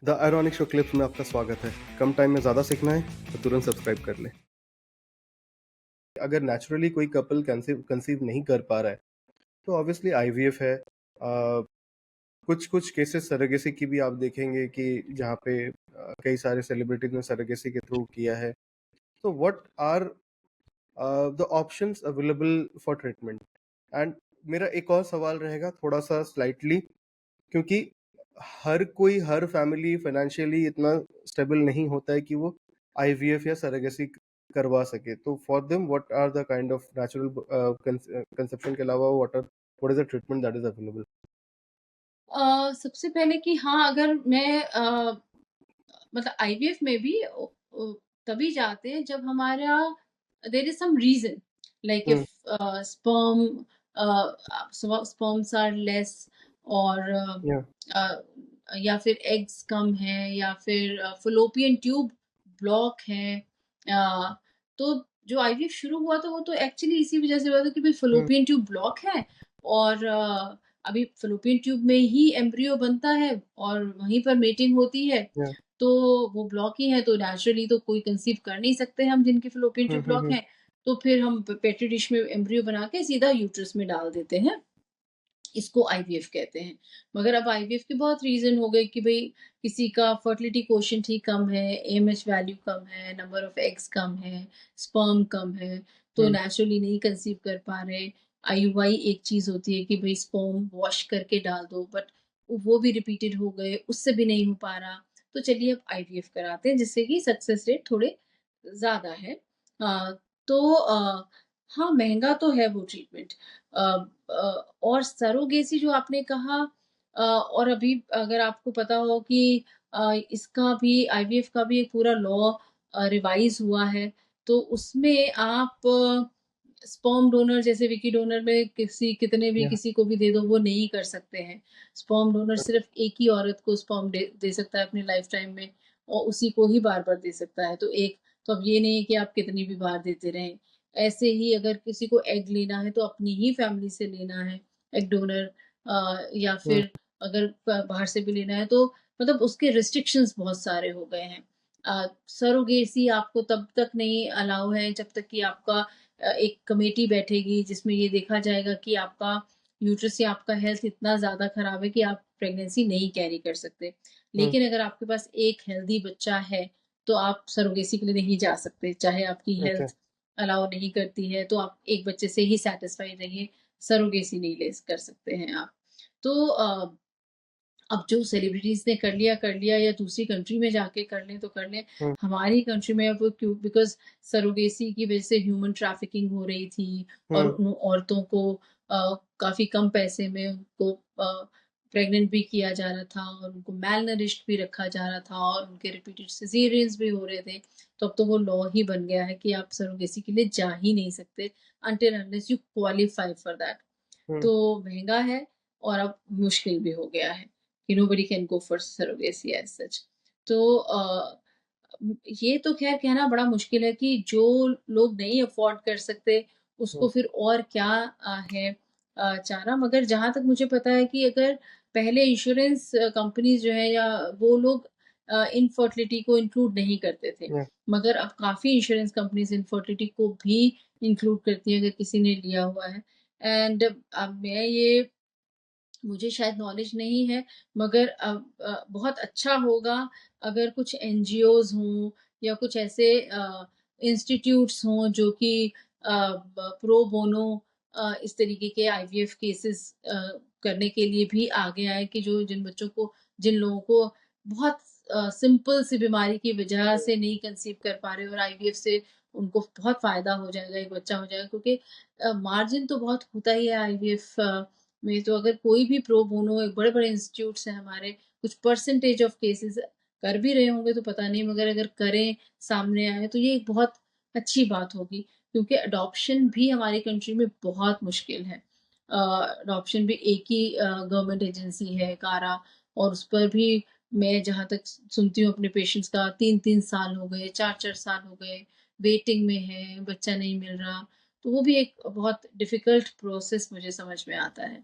The ironic show clips में आपका स्वागत है। कम टाइम में ज़्यादा सीखना है तो तुरंत सब्सक्राइब कर लें। अगर नेचुरली कोई कपल कंसीव नहीं कर पा रहा है तो ऑब्वियसली आईवीएफ है। कुछ कुछ केसेस सरोगेसी की भी आप देखेंगे कि जहाँ पे कई सारे सेलिब्रिटीज ने सरोगेसी के थ्रू किया है। तो what are the options available for treatment? And मेरा एक और सवाल रहेगा थोड़ा सा स्लाइटली, क्योंकि हर कोई हर फैमिली फाइनेंशियली इतना स्टेबल नहीं होता है कि वो आईवीएफ या सरोगेसी करवा सके। तो for them what are the kind of natural conception के अलावा what is the treatment that is available? सबसे पहले कि हाँ, अगर मैं मतलब आईवीएफ में भी तभी जाते हैं जब हमारा there is some reason, like hmm. If sperm sperms are less, और या। या फिर एग्स कम है, या फिर फलोपियन ट्यूब ब्लॉक है। तो जो आईवीएफ शुरू हुआ था वो तो एक्चुअली इसी वजह से हुआ था कि भाई हम्म। फलोपियन ट्यूब ब्लॉक है, और अभी फलोपियन ट्यूब में ही एम्ब्रियो बनता है और वहीं पर मेटिंग होती है। या। तो वो ब्लॉक ही है, तो नेचुरली तो कोई कंसीव कर नहीं सकते हम जिनके फलोपियन ट्यूब ब्लॉक हम्म। हैं। तो फिर हम पेट्री डिश में एम्ब्रियो बना के सीधा यूट्रस में डाल देते हैं। इसको आईवीएफ कहते हैं। मगर अब आईवीएफ के बहुत रीज़न हो गए कि भई किसी का फर्टिलिटी कोएफ़िशिएंट ही कम है, एएमएच वैल्यू कम है, नंबर ऑफ एग्स कम है, स्पर्म कम है, तो हम्म। नेचुरली नहीं कंसीव कर पा रहे। आईयूआई एक चीज़ होती है कि भई स्पर्म वॉश करके डाल दो, बट वो भी रिपीटेड हो गए, उससे भी नहीं हो पा रहा। तो चलिए अब आईवीएफ कराते हैं, जिससे कि सक्सेस रेट थोड़े ज़्यादा है। तो हाँ, महँगा तो है वो ट्रीटमेंट। अ और सरोगेसी जो आपने कहा, और अभी अगर आपको पता हो कि इसका भी आईवीएफ का भी एक पूरा लॉ रिवाइज़ हुआ है, तो उसमें आप स्पर्म डोनर जैसे विकी डोनर में कितने भी या। किसी को भी दे दो, वो नहीं कर सकते हैं। स्पर्म डोनर सिर्फ़ एक ही औरत को स्पर्म दे दे सकता है अपनी लाइफ़ टाइम में, और उसी को ही बार-बार दे सकता है। तो अब ये नहीं है कि आप कितनी भी बार देते रहें। ऐसे ही अगर किसी को एग लेना है तो अपनी ही फैमिली से लेना है, एग डोनर, या हम्म। फिर अगर बाहर से भी लेना है तो मतलब उसके रिस्ट्रिक्शंस बहुत सारे हो गए हैं। सरोगेसी आपको तब तक नहीं अलाउ है जब तक कि आपका एक कमेटी बैठेगी जिसमें ये देखा जाएगा कि आपका यूट्रस या आपका हेल्थ इतना ज़्यादा खराब है कि आप प्रेगनेंसी नहीं कैरी कर सकते। हम्म। लेकिन अगर आपके पास एक हेल्दी बच्चा है, तो आप सरोगेसी के लिए नहीं जा सकते, चाहे आपकी ओके। हेल्थ अलाउ नहीं करती है, तो आप एक बच्चे से ही सैटिस्फाइड रहिए, सरोगेसी नहीं ले कर सकते हैं आप। तो अब जो सेलिब्रिटीज़ ने कर लिया या दूसरी कंट्री में जाके कर लें तो कर लें। हम्म। हमारी कंट्री में अब क्यों, बिकॉज़ सरोगेसी की वज़ह से ह्यूमन ट्रैफिकिंग हो रही थी, और हम्म। उन औरतों को काफ़ी कम पैसे में उनको प्रेग्नेंट भी किया जा रहा था, और उनको मैलनरिश्ड भी रखा जा रहा था, और उनके रिपीटेड सिज़ेरियंस भी हो रहे थे। तो अब तो वो लॉ ही बन गया है कि आप सरोगेसी के लिए जा ही नहीं सकते until unless you qualify for that. Hmm. तो महँगा है, और अब मुश्किल भी हो गया है कि nobody can go for surrogacy as such. तो ये तो ख़ैर कहना बड़ा मुश्किल है कि जो लोग नहीं अफ़ोर्ड कर सकते, उसको हम्म। फिर और क्या है चारा। मगर जहाँ तक मुझे पता है कि अगर पहले इंश्योरेंस कंपनीज़ जो हैं, या वो लोग इनफर्टिलिटी को इंक्लूड नहीं करते थे। या। मगर अब काफ़ी इंश्योरेंस कंपनीज़ इनफर्टिलिटी को भी इंक्लूड करती हैं अगर किसी ने लिया हुआ है। एंड अब मैं ये, मुझे शायद नॉलेज नहीं है, मगर बहुत अच्छा होगा अगर कुछ एनजीओज़ हों, या कुछ ऐसे इंस्टीट्यूट्स हों जो कि प्रो बोनो इस तरीके के आईवीएफ केसेस करने के लिए भी आगे आए, कि जो जिन लोगों को बहुत सिंपल सी बीमारी की वजह से नहीं कंसीव कर पा रहे, और आईवीएफ से उनको बहुत फ़ायदा हो जाएगा, एक बच्चा हो जाएगा, क्योंकि मार्जिन तो बहुत होता ही है आईवीएफ में। तो अगर कोई भी प्रो बोनो, एक बड़े-बड़े इंस्टीट्यूट्स हैं हमारे, कुछ परसेंटेज ऑफ केसेज़ कर भी रहे होंगे तो पता नहीं, मगर अगर करें, सामने आए, तो ये एक बहुत अच्छी बात होगी, क्योंकि अडॉप्शन भी हमारी कंट्री में बहुत मुश्किल है। अडॉप्शन भी एक ही गवर्नमेंट एजेंसी है, कारा, और उस पर भी मैं जहाँ तक सुनती हूँ अपने पेशेंट्स का, 3-3 साल हो गए, 4-4 साल हो गए, वेटिंग में है, बच्चा नहीं मिल रहा। तो वो भी एक बहुत डिफ़िकल्ट प्रोसेस मुझे समझ में आता है।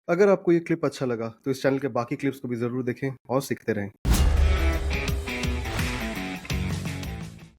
अगर आपको ये क्लिप अच्छा लगा तो इस चैनल के बाकी क्लिप्स को भी ज़रूर देखें और सीखते रहें।